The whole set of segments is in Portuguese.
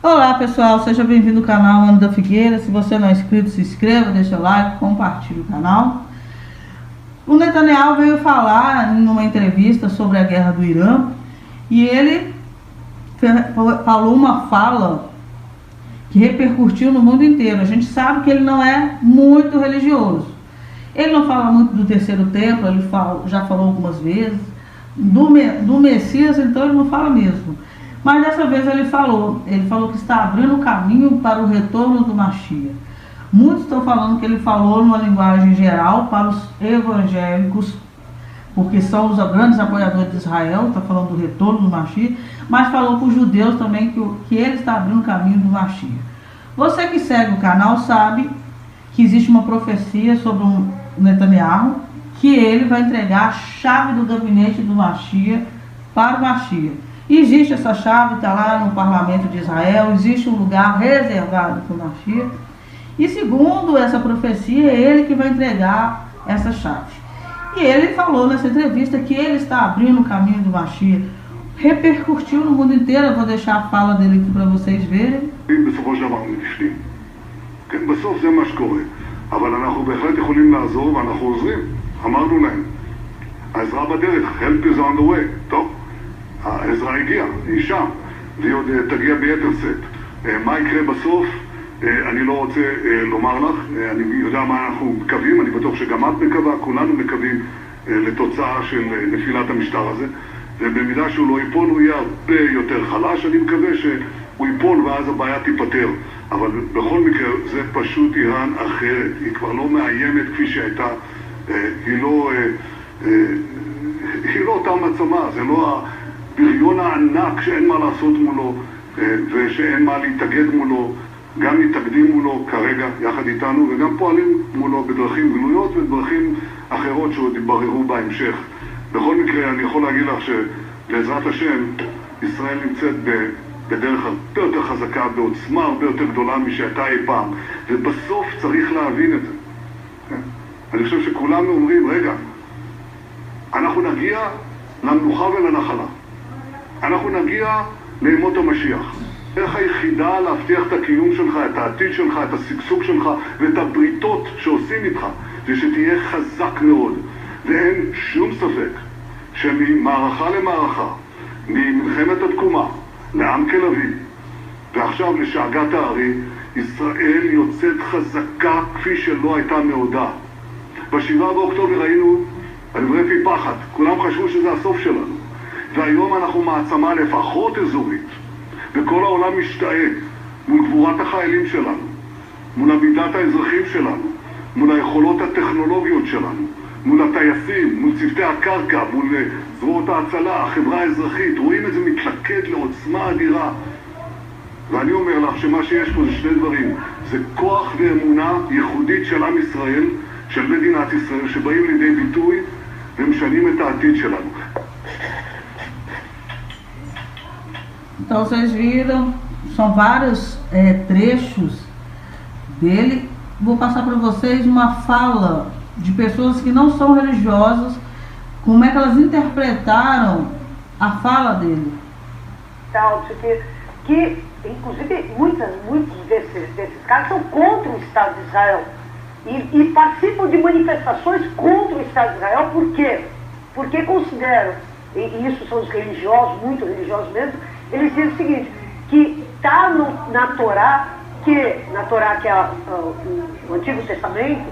Olá pessoal, seja bem-vindo ao canal Ana da Figueira. Se você não é inscrito, se inscreva, deixa o like, compartilhe o canal. O Netanyahu veio falar em uma entrevista sobre a guerra do Irã e ele falou uma fala que repercutiu no mundo inteiro. A gente sabe que ele não é muito religioso. Ele não fala muito do terceiro templo, ele já falou algumas vezes. Do Messias, então, ele não fala mesmo. Mas dessa vez ele falou que está abrindo o caminho para o retorno do Mashiach. Muitos estão falando que ele falou numa linguagem geral para os evangélicos, porque são os grandes apoiadores de Israel, está falando do retorno do Mashiach, mas falou para os judeus também que ele está abrindo o caminho do Mashiach. Você que segue o canal sabe que existe uma profecia sobre o Netanyahu, que ele vai entregar a chave do gabinete do Mashiach para o Mashiach. Existe essa chave, está lá no parlamento de Israel, existe um lugar reservado para o Mashiach. E segundo essa profecia, é ele que vai entregar essa chave. E ele falou nessa entrevista que ele está abrindo o caminho do Mashiach. Repercutiu no mundo inteiro, eu vou deixar a fala dele aqui para vocês verem. בסוף זה מה שקורה, אבל אנחנו בהחלט יכולים לעזור ואנחנו עוזרים, אמרנו להם, העזרה בדרך, help is on the way, טוב, העזרה הגיעה, היא שם, והיא עוד תגיע ביתר שאת. מה יקרה בסוף? אני לא רוצה לומר לך, אני יודע מה אנחנו מקווים, אני בטוח שגם את מקווה, כולנו מקווים לתוצאה של נפילת המשטר הזה, ובמידה שהוא לא ייפול הוא יהיה הרבה יותר חלש, אני מקווה שהוא ייפול ואז הבעיה תיפטר. אבל בכל מקרה זה פשוט איראן אחרת, היא כבר לא מאיימת כפי שהייתה, היא לא אותה מעצמה, זה לא הבריון הענק שאין מה לעשות מולו ושאין מה להתאגד מולו, גם מתאגדים מולו כרגע יחד איתנו וגם פועלים מולו בדרכים גלויות ובדרכים אחרות שעוד יתבררו בהמשך. בכל מקרה אני יכול להגיד לך שבעזרת השם ישראל נמצאת בדרך הרבה יותר חזקה, בעוצמה הרבה יותר גדולה משהייתה אי פעם, ובסוף צריך להבין את זה. אני חושב שכולם אומרים, רגע, אנחנו נגיע למנוחה ולנחלה. אנחנו נגיע לימות המשיח. איך היחידה להבטיח את הקיום שלך, את העתיד שלך, את השגשוג שלך ואת הבריתות שעושים איתך, זה שתהיה חזק מאוד. ואין שום ספק שממערכה למערכה, ממלחמת התקומה, לעם תל אביב, ועכשיו לשאגת הארי, ישראל יוצאת חזקה כפי שלא הייתה מעודה. ב7 באוקטובר ראינו עברי פי פחד, כולם חשבו שזה הסוף שלנו. והיום אנחנו מעצמה לפחות אזורית, וכל העולם משתאה מול גבורת החיילים שלנו, מול עמידת האזרחים שלנו, מול היכולות הטכנולוגיות שלנו, מול הטייסים, מול צוותי הקרקע, מול זרועות ההצלה, החברה האזרחית, רואים את זה מתלכד לעוצמה אדירה. ואני אומר לך שמה שיש פה זה שני דברים, זה כוח ואמונה ייחודית של עם ישראל, של מדינת ישראל, שבאים לידי ביטוי ומשנים את העתיד שלנו. Então vocês viram, são vários trechos dele. Vou passar para vocês uma fala de pessoas que não são religiosas, como é que elas interpretaram a fala dele. Que inclusive muitos desses caras são contra o Estado de Israel e participam de manifestações contra o Estado de Israel. Por quê? Porque consideram, e isso são os religiosos, muito religiosos mesmo, eles dizem o seguinte, que está na Torá, que é o Antigo Testamento,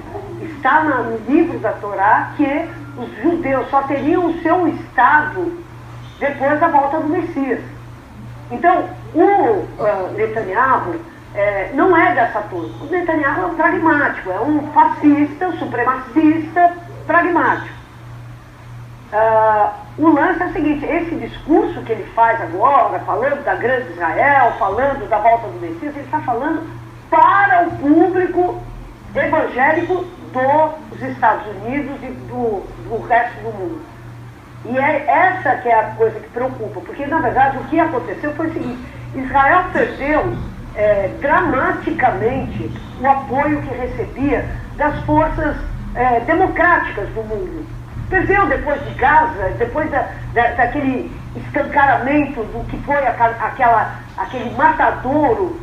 está no livro da Torá que os judeus só teriam o seu Estado depois da volta do Messias. Então, o Netanyahu não é dessa turma. O Netanyahu é um pragmático, é um fascista, supremacista, pragmático. O lance é o seguinte, esse discurso que ele faz agora, falando da grande Israel, falando da volta do Messias, ele está falando para o público evangélico dos Estados Unidos e do resto do mundo. E é essa que é a coisa que preocupa, porque na verdade o que aconteceu foi o seguinte, Israel perdeu dramaticamente o apoio que recebia das forças democráticas do mundo. Perdeu depois de Gaza, depois daquele escancaramento do que foi aquela aquele matadouro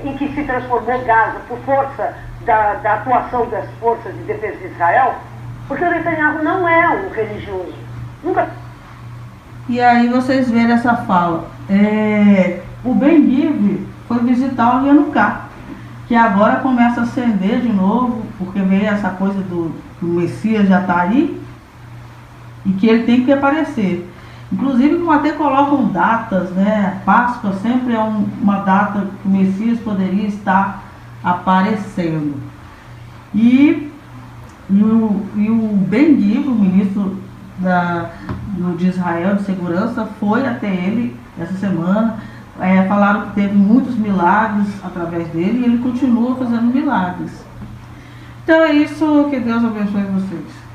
em que se transformou Gaza por força da atuação das forças de defesa de Israel, porque o Netanyahu não é um religioso. Nunca. E aí vocês veem essa fala. O Ben-Gvir foi visitar o Hanukkah, que agora começa a acender de novo, porque veio essa coisa do Messias já está aí, e que ele tem que aparecer. Inclusive, como até colocam datas, né? Páscoa sempre é uma data que o Messias poderia estar aparecendo. E o Ben-Gvir, o ministro de Israel de Segurança, foi até ele essa semana. Falaram que teve muitos milagres através dele e ele continua fazendo milagres. Então é isso, que Deus abençoe vocês.